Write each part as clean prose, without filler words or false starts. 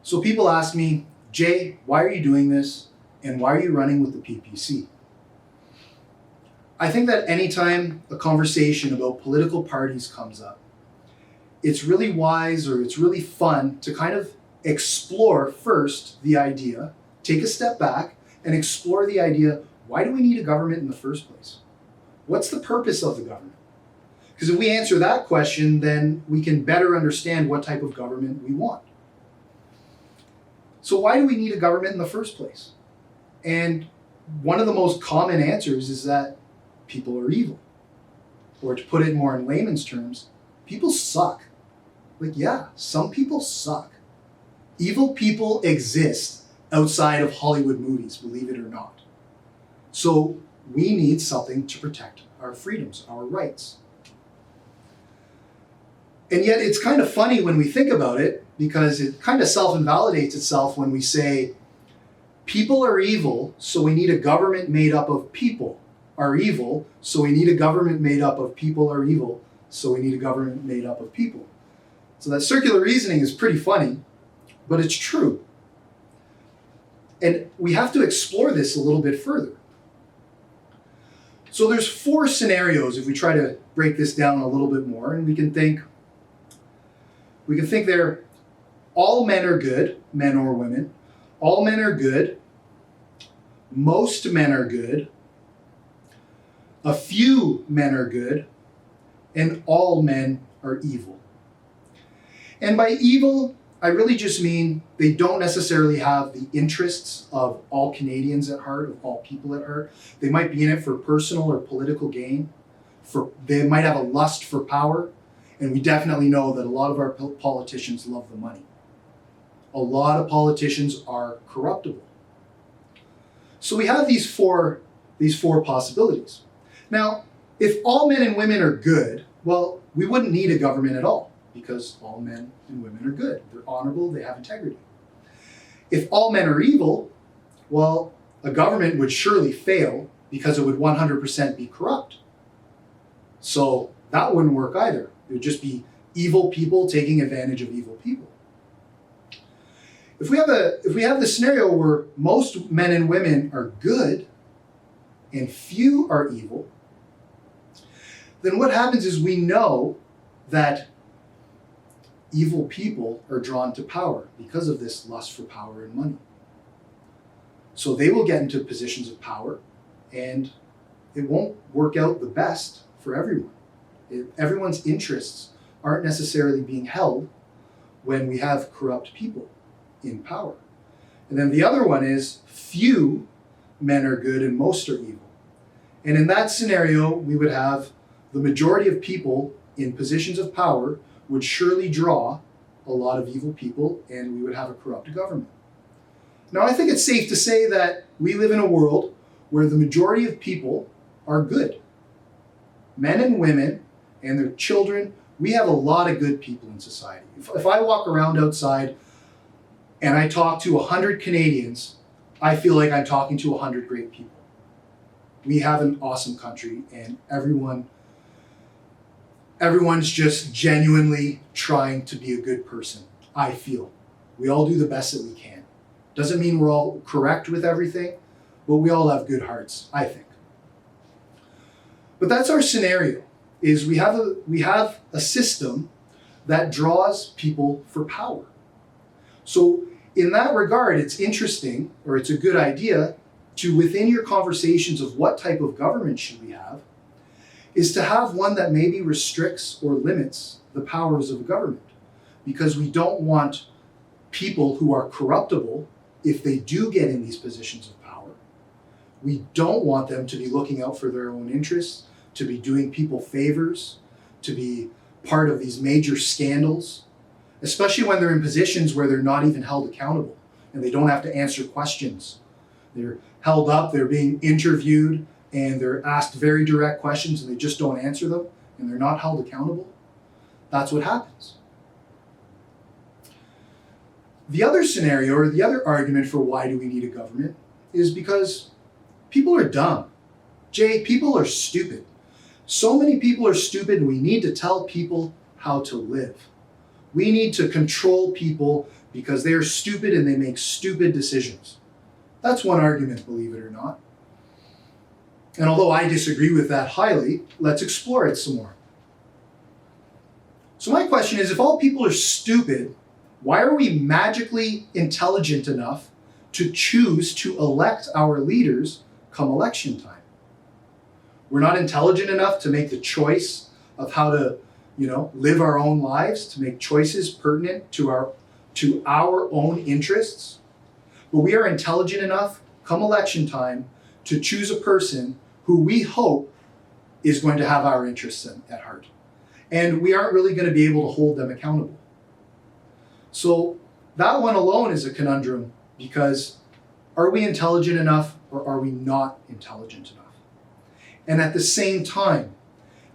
So people ask me, Jay, why are you doing this? And why are you running with the PPC? I think that anytime a conversation about political parties comes up, it's really wise or it's really fun to kind of explore first the idea, take a step back and explore the idea, why do we need a government in the first place? What's the purpose of the government? Because if we answer that question, then we can better understand what type of government we want. So why do we need a government in the first place? And one of the most common answers is that people are evil. Or to put it more in layman's terms, people suck. Like, yeah, some people suck. Evil people exist outside of Hollywood movies, believe it or not. So we need something to protect our freedoms, our rights. And yet it's kind of funny when we think about it, because it kind of self-invalidates itself when we say, people are evil, so we need a government made up of people are evil, so we need a government made up of people are evil, so we need a government made up of people. So that circular reasoning is pretty funny, but it's true. And we have to explore this a little bit further. So there's 4 scenarios if we try to break this down a little bit more, and we can think they're all men are good, men or women. All men are good. Most men are good. A few men are good. And all men are evil. And by evil, I really just mean they don't necessarily have the interests of all Canadians at heart, of all people at heart. They might be in it for personal or political gain. They might have a lust for power. And we definitely know that a lot of our politicians love the money. A lot of politicians are corruptible. So we have these four possibilities. Now, if all men and women are good, well, we wouldn't need a government at all, because all men and women are good. They're honorable, they have integrity. If all men are evil, well, a government would surely fail because it would 100% be corrupt. So that wouldn't work either. It would just be evil people taking advantage of evil people. If we have the scenario where most men and women are good and few are evil, then what happens is we know that evil people are drawn to power because of this lust for power and money. So they will get into positions of power, and it won't work out the best for everyone. Everyone's interests aren't necessarily being held when we have corrupt people in power. And then the other one is few men are good and most are evil. And in that scenario, we would have the majority of people in positions of power would surely draw a lot of evil people, and we would have a corrupt government. Now, I think it's safe to say that we live in a world where the majority of people are good. Men and women and their children, we have a lot of good people in society. If I walk around outside and I talk to 100 Canadians, I feel like I'm talking to 100 great people. We have an awesome country, and everyone's just genuinely trying to be a good person, I feel. We all do the best that we can. Doesn't mean we're all correct with everything, but we all have good hearts, I think. But that's our scenario, is we have a system that draws people for power. So in that regard, it's interesting, or it's a good idea to, within your conversations of what type of government should we have, is to have one that maybe restricts or limits the powers of government. Because we don't want people who are corruptible, if they do get in these positions of power, we don't want them to be looking out for their own interests, to be doing people favors, to be part of these major scandals, especially when they're in positions where they're not even held accountable and they don't have to answer questions. They're held up, they're being interviewed, and they're asked very direct questions and they just don't answer them, and they're not held accountable. That's what happens. The other scenario, or the other argument for why do we need a government, is because people are dumb. Jay, people are stupid. So many people are stupid, we need to tell people how to live. We need to control people because they are stupid and they make stupid decisions. That's one argument, believe it or not. And although I disagree with that highly, let's explore it some more. So my question is, if all people are stupid, why are we magically intelligent enough to choose to elect our leaders come election time? We're not intelligent enough to make the choice of how to, live our own lives, to make choices pertinent to our own interests. But we are intelligent enough, come election time, to choose a person who we hope is going to have our interests at heart. And we aren't really going to be able to hold them accountable. So that one alone is a conundrum, because are we intelligent enough or are we not intelligent enough? And at the same time,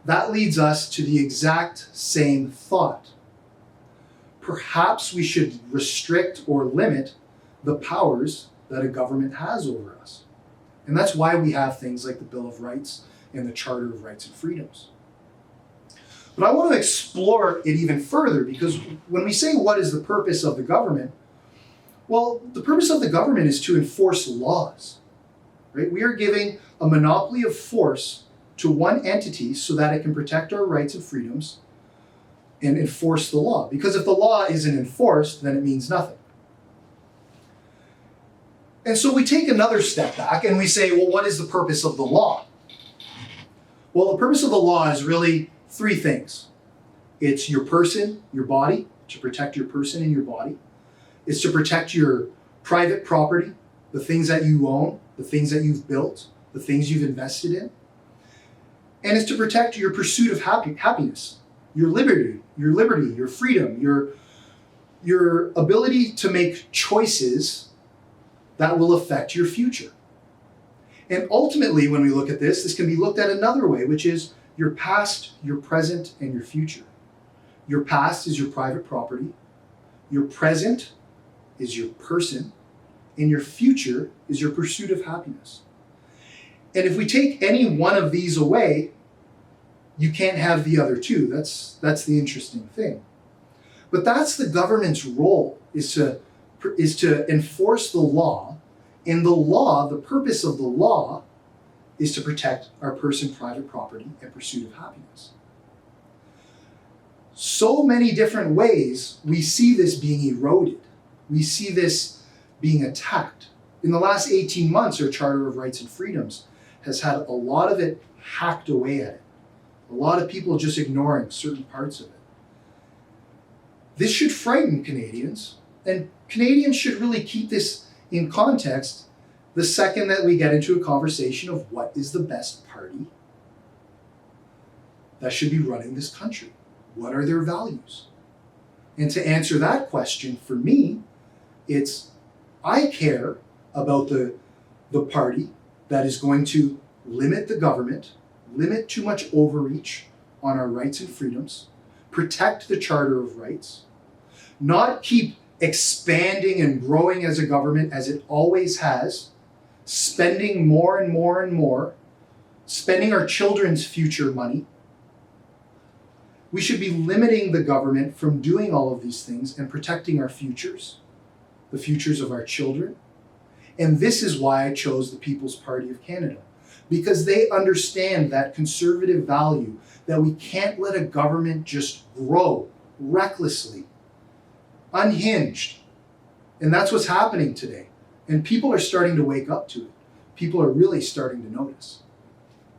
that leads us to the exact same thought. Perhaps we should restrict or limit the powers that a government has over us. And that's why we have things like the Bill of Rights and the Charter of Rights and Freedoms. But I want to explore it even further, because when we say what is the purpose of the government, well, the purpose of the government is to enforce laws, right? We are giving a monopoly of force to one entity so that it can protect our rights and freedoms and enforce the law. Because if the law isn't enforced, then it means nothing. And so we take another step back and we say, well, what is the purpose of the law? Well, the purpose of the law is really three things. It's your person, your body, to protect your person and your body. It's to protect your private property, the things that you own, the things that you've built, the things you've invested in. And it's to protect your pursuit of happiness, your liberty, your freedom, your ability to make choices that will affect your future. And ultimately, when we look at this can be looked at another way, which is your past, your present, and your future. Your past is your private property. Your present is your person. And your future is your pursuit of happiness. And if we take any one of these away, you can't have the other two. That's the interesting thing. But that's the government's role, is to enforce the law. And the purpose of the law is to protect our person, private property, and pursuit of happiness. So many different ways we see this being eroded. We see this being attacked. In the last 18 months, our Charter of Rights and Freedoms has had a lot of it hacked away at it. A lot of people just ignoring certain parts of it. This should frighten Canadians, and Canadians should really keep this in context the second that we get into a conversation of what is the best party that should be running this country. What are their values? And to answer that question, for me, it's I care about the party that is going to limit the government, limit too much overreach on our rights and freedoms, protect the Charter of Rights, not keep expanding and growing as a government as it always has, spending more and more and more, spending our children's future money. We should be limiting the government from doing all of these things and protecting our futures, the futures of our children. And this is why I chose the People's Party of Canada, because they understand that conservative value, that we can't let a government just grow recklessly, unhinged. And that's what's happening today. And people are starting to wake up to it. People are really starting to notice.